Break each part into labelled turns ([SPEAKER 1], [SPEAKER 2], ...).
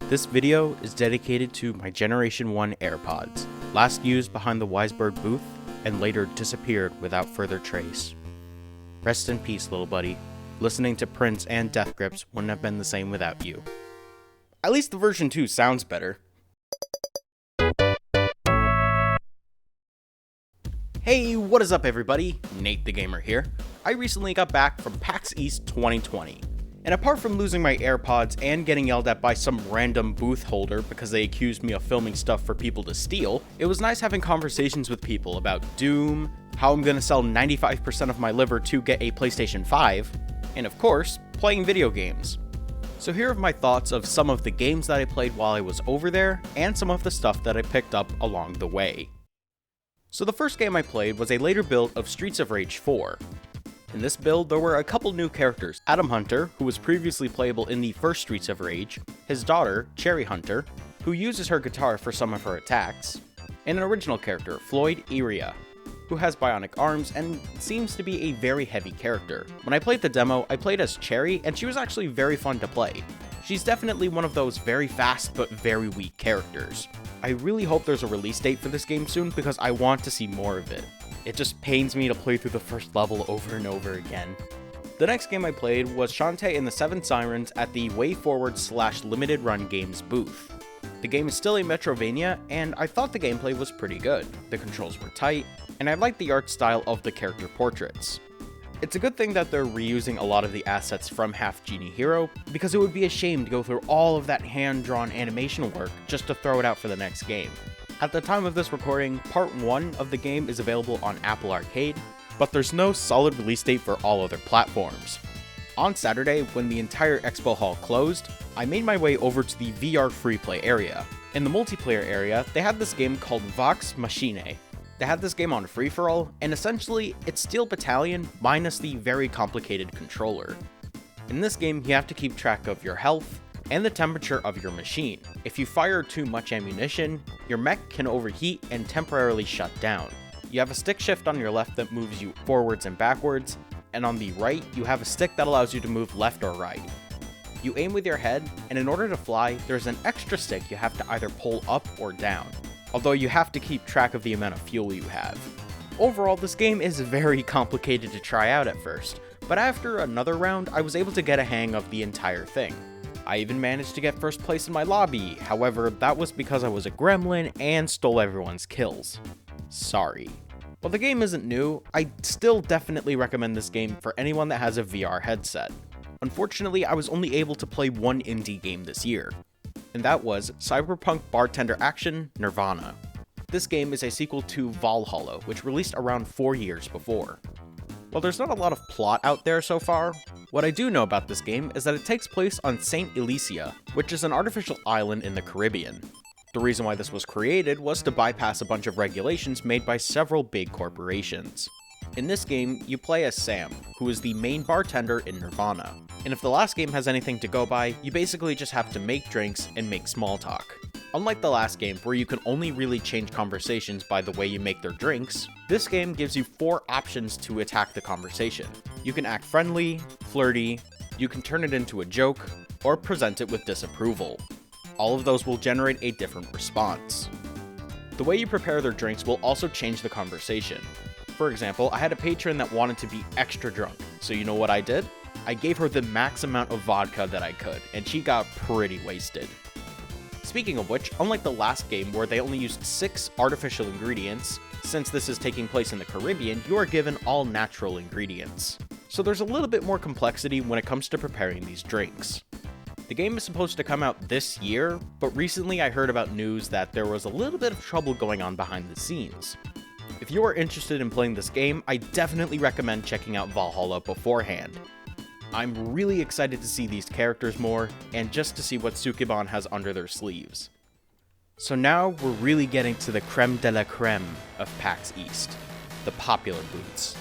[SPEAKER 1] This video is dedicated to my Generation 1 AirPods, last used behind the Wisebird booth and later disappeared without further trace. Rest in peace, little buddy. Listening to Prince and Death Grips wouldn't have been the same without you. At least the version 2 sounds better. Hey, what is up everybody? Nate the Gamer here. I recently got back from Pax East 2020. And apart from losing my AirPods and getting yelled at by some random booth holder because they accused me of filming stuff for people to steal, it was nice having conversations with people about Doom, how I'm gonna sell 95% of my liver to get a PlayStation 5, and of course, playing video games. So here are my thoughts of some of the games that I played while I was over there, and some of the stuff that I picked up along the way. So the first game I played was a later build of Streets of Rage 4. In this build, there were a couple new characters: Adam Hunter, who was previously playable in the first Streets of Rage, his daughter, Cherry Hunter, who uses her guitar for some of her attacks, and an original character, Floyd Iria, who has bionic arms and seems to be a very heavy character. When I played the demo, I played as Cherry, and she was actually very fun to play. She's definitely one of those very fast but very weak characters. I really hope there's a release date for this game soon because I want to see more of it. It just pains me to play through the first level over and over again. The next game I played was Shantae and the Seven Sirens at the WayForward / Limited Run Games booth. The game is still a Metrovania, and I thought the gameplay was pretty good. The controls were tight, and I liked the art style of the character portraits. It's a good thing that they're reusing a lot of the assets from Half Genie Hero, because it would be a shame to go through all of that hand-drawn animation work just to throw it out for the next game. At the time of this recording, Part 1 of the game is available on Apple Arcade, but there's no solid release date for all other platforms. On Saturday, when the entire expo hall closed, I made my way over to the VR free play area. In the multiplayer area, they had this game called Vox Machine. They had this game on free-for-all, and essentially, it's Steel Battalion minus the very complicated controller. In this game, you have to keep track of your health and the temperature of your machine. If you fire too much ammunition, your mech can overheat and temporarily shut down. You have a stick shift on your left that moves you forwards and backwards, and on the right, you have a stick that allows you to move left or right. You aim with your head, and in order to fly, there's an extra stick you have to either pull up or down, although you have to keep track of the amount of fuel you have. Overall, this game is very complicated to try out at first, but after another round, I was able to get a hang of the entire thing. I even managed to get first place in my lobby, however, that was because I was a gremlin and stole everyone's kills. Sorry. While the game isn't new, I still definitely recommend this game for anyone that has a VR headset. Unfortunately, I was only able to play one indie game this year, and that was Cyberpunk Bartender Action Nirvana. This game is a sequel to Valhalla, which released around 4 years before. While there's not a lot of plot out there so far, what I do know about this game is that it takes place on St. Elysia, which is an artificial island in the Caribbean. The reason why this was created was to bypass a bunch of regulations made by several big corporations. In this game, you play as Sam, who is the main bartender in Nirvana. And if the last game has anything to go by, you basically just have to make drinks and make small talk. Unlike the last game, where you can only really change conversations by the way you make their drinks, this game gives you 4 options to attack the conversation. You can act friendly, flirty, you can turn it into a joke, or present it with disapproval. All of those will generate a different response. The way you prepare their drinks will also change the conversation. For example, I had a patron that wanted to be extra drunk, so you know what I did? I gave her the max amount of vodka that I could, and she got pretty wasted. Speaking of which, unlike the last game where they only used 6 artificial ingredients, since this is taking place in the Caribbean, you are given all natural ingredients. So there's a little bit more complexity when it comes to preparing these drinks. The game is supposed to come out this year, but recently I heard about news that there was a little bit of trouble going on behind the scenes. If you are interested in playing this game, I definitely recommend checking out Valhalla beforehand. I'm really excited to see these characters more, and just to see what Sukeban has under their sleeves. So now we're really getting to the creme de la creme of PAX East, the popular booths.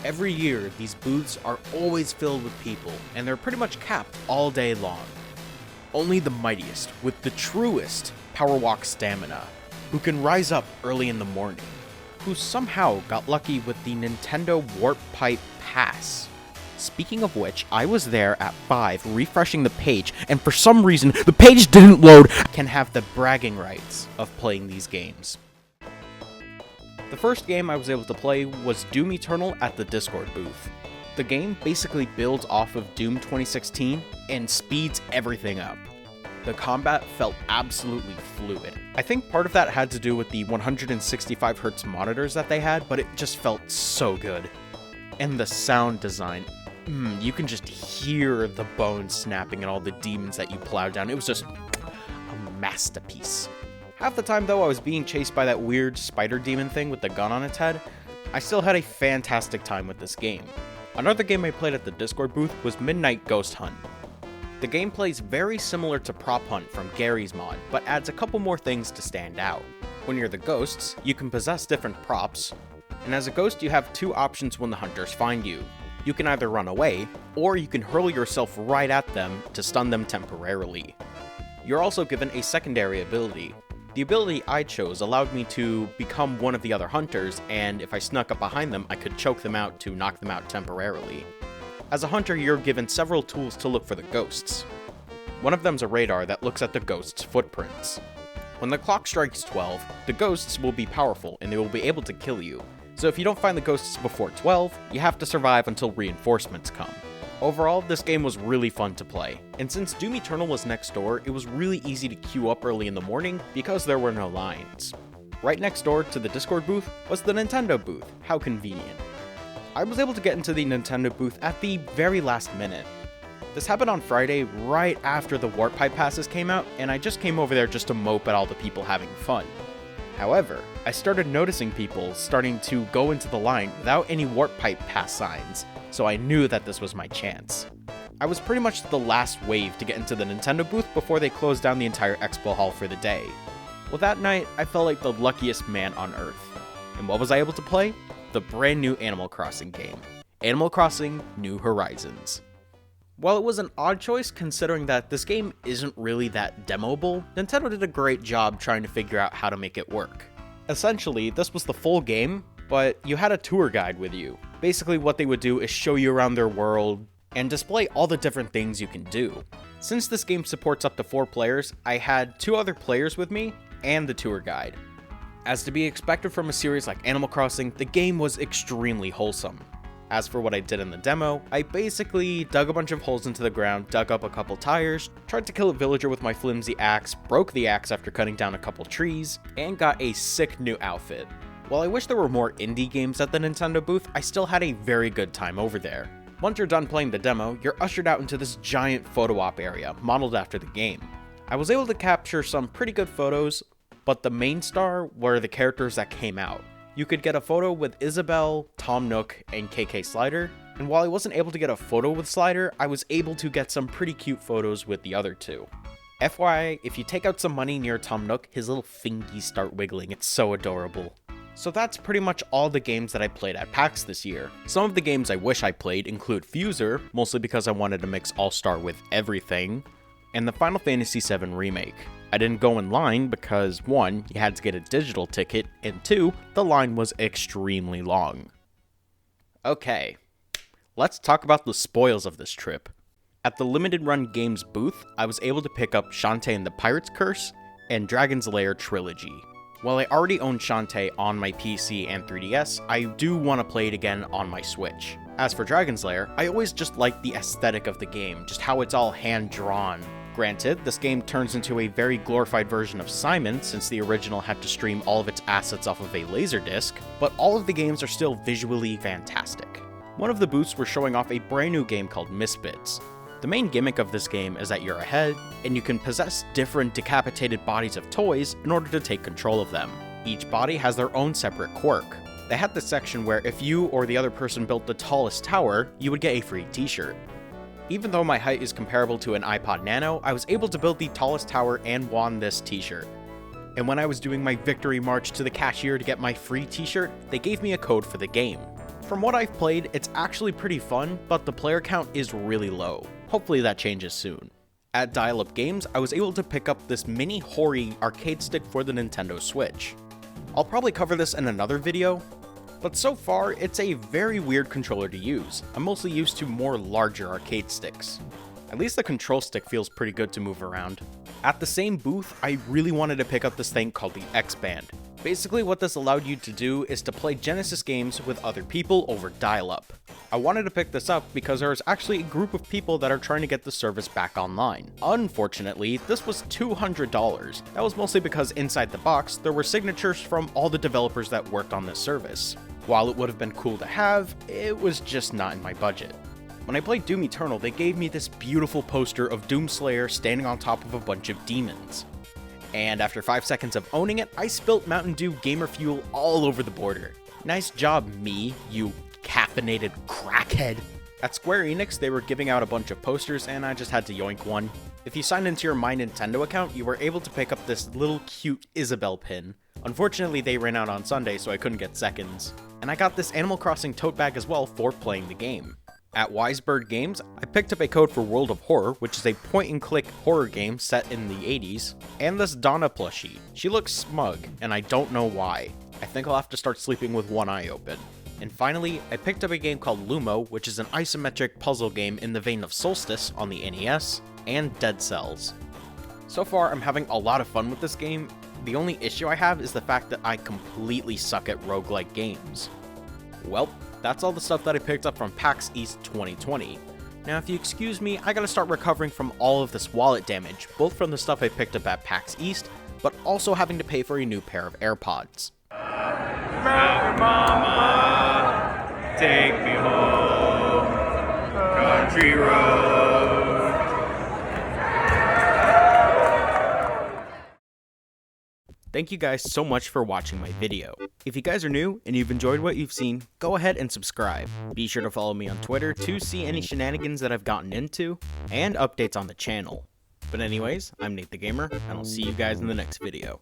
[SPEAKER 1] Every year, these booths are always filled with people, and they're pretty much capped all day long. Only the mightiest, with the truest power walk stamina, who can rise up early in the morning, who somehow got lucky with the Nintendo Warp Pipe Pass, Speaking of which, I was there at 5 refreshing the page, and for some reason, the page didn't load. I can have the bragging rights of playing these games. The first game I was able to play was Doom Eternal at the Discord booth. The game basically builds off of Doom 2016 and speeds everything up. The combat felt absolutely fluid. I think part of that had to do with the 165Hz monitors that they had, but it just felt so good. And the sound design, you can just hear the bones snapping and all the demons that you plow down. It was just a masterpiece. Half the time though I was being chased by that weird spider demon thing with the gun on its head, I still had a fantastic time with this game. Another game I played at the Discord booth was Midnight Ghost Hunt. The game plays very similar to Prop Hunt from Gary's mod, but adds a couple more things to stand out. When you're the ghosts, you can possess different props, and as a ghost you have two options when the hunters find you. You can either run away, or you can hurl yourself right at them to stun them temporarily. You're also given a secondary ability. The ability I chose allowed me to become one of the other hunters, and if I snuck up behind them, I could choke them out to knock them out temporarily. As a hunter, you're given several tools to look for the ghosts. One of them's a radar that looks at the ghosts' footprints. When the clock strikes 12, the ghosts will be powerful and they will be able to kill you. So if you don't find the ghosts before 12, you have to survive until reinforcements come. Overall, this game was really fun to play, and since Doom Eternal was next door, it was really easy to queue up early in the morning because there were no lines. Right next door to the Discord booth was the Nintendo booth. How convenient. I was able to get into the Nintendo booth at the very last minute. This happened on Friday right after the Warp Pipe passes came out, and I just came over there just to mope at all the people having fun. However, I started noticing people starting to go into the line without any Warp Pipe pass signs, so I knew that this was my chance. I was pretty much the last wave to get into the Nintendo booth before they closed down the entire expo hall for the day. Well, that night, I felt like the luckiest man on earth. And what was I able to play? The brand new Animal Crossing game. Animal Crossing New Horizons. While it was an odd choice considering that this game isn't really that demoable, Nintendo did a great job trying to figure out how to make it work. Essentially, this was the full game, but you had a tour guide with you. Basically what they would do is show you around their world and display all the different things you can do. Since this game supports up to 4 players, I had 2 other players with me and the tour guide. As to be expected from a series like Animal Crossing, the game was extremely wholesome. As for what I did in the demo, I basically dug a bunch of holes into the ground, dug up a couple tires, tried to kill a villager with my flimsy axe, broke the axe after cutting down a couple trees, and got a sick new outfit. While I wish there were more indie games at the Nintendo booth, I still had a very good time over there. Once you're done playing the demo, you're ushered out into this giant photo op area, modeled after the game. I was able to capture some pretty good photos, but the main star were the characters that came out. You could get a photo with Isabelle, Tom Nook, and KK Slider, and while I wasn't able to get a photo with Slider, I was able to get some pretty cute photos with the other 2. FYI, if you take out some money near Tom Nook, his little fingies start wiggling, it's so adorable. So that's pretty much all the games that I played at PAX this year. Some of the games I wish I played include Fuser, mostly because I wanted to mix All-Star with everything, and the Final Fantasy VII Remake. I didn't go in line because 1, you had to get a digital ticket, and 2, the line was extremely long. Okay, let's talk about the spoils of this trip. At the Limited Run Games booth, I was able to pick up Shantae and the Pirate's Curse and Dragon's Lair Trilogy. While I already own Shantae on my PC and 3DS, I do want to play it again on my Switch. As for Dragon's Lair, I always just liked the aesthetic of the game, just how it's all hand-drawn. Granted, this game turns into a very glorified version of Simon, since the original had to stream all of its assets off of a Laserdisc, but all of the games are still visually fantastic. One of the booths were showing off a brand new game called Misfits. The main gimmick of this game is that you're a head, and you can possess different decapitated bodies of toys in order to take control of them. Each body has their own separate quirk. They had this section where if you or the other person built the tallest tower, you would get a free t-shirt. Even though my height is comparable to an iPod Nano, I was able to build the tallest tower and won this t-shirt. And when I was doing my victory march to the cashier to get my free t-shirt, they gave me a code for the game. From what I've played, it's actually pretty fun, but the player count is really low. Hopefully that changes soon. At Dial-Up Games, I was able to pick up this mini Hori arcade stick for the Nintendo Switch. I'll probably cover this in another video, But so far, it's a very weird controller to use. I'm mostly used to more larger arcade sticks. At least the control stick feels pretty good to move around. At the same booth, I really wanted to pick up this thing called the X-Band. Basically what this allowed you to do is to play Genesis games with other people over dial-up. I wanted to pick this up because there is actually a group of people that are trying to get the service back online. Unfortunately, this was $200. That was mostly because inside the box, there were signatures from all the developers that worked on this service. While it would have been cool to have, it was just not in my budget. When I played Doom Eternal, they gave me this beautiful poster of Doomslayer standing on top of a bunch of demons. And after 5 seconds of owning it, I spilt Mountain Dew Gamer Fuel all over the border. Nice job, me, you caffeinated crackhead. At Square Enix, they were giving out a bunch of posters and I just had to yoink one. If you signed into your My Nintendo account, you were able to pick up this little cute Isabelle pin. Unfortunately, they ran out on Sunday, so I couldn't get seconds. And I got this Animal Crossing tote bag as well for playing the game. At Wisebird Games, I picked up a code for World of Horror, which is a point-and-click horror game set in the 80s, and this Donna plushie. She looks smug, and I don't know why. I think I'll have to start sleeping with one eye open. And finally, I picked up a game called Lumo, which is an isometric puzzle game in the vein of Solstice on the NES, and Dead Cells. So far, I'm having a lot of fun with this game. The only issue I have is the fact that I completely suck at roguelike games. Well, that's all the stuff that I picked up from Pax East 2020. Now if you excuse me, I gotta start recovering from all of this wallet damage, both from the stuff I picked up at Pax East, but also having to pay for a new pair of AirPods.
[SPEAKER 2] Mountain Mama, take me home, country road.
[SPEAKER 1] Thank you guys so much for watching my video. If you guys are new and you've enjoyed what you've seen, go ahead and subscribe. Be sure to follow me on Twitter to see any shenanigans that I've gotten into, and updates on the channel. But anyways, I'm Nate the Gamer, and I'll see you guys in the next video.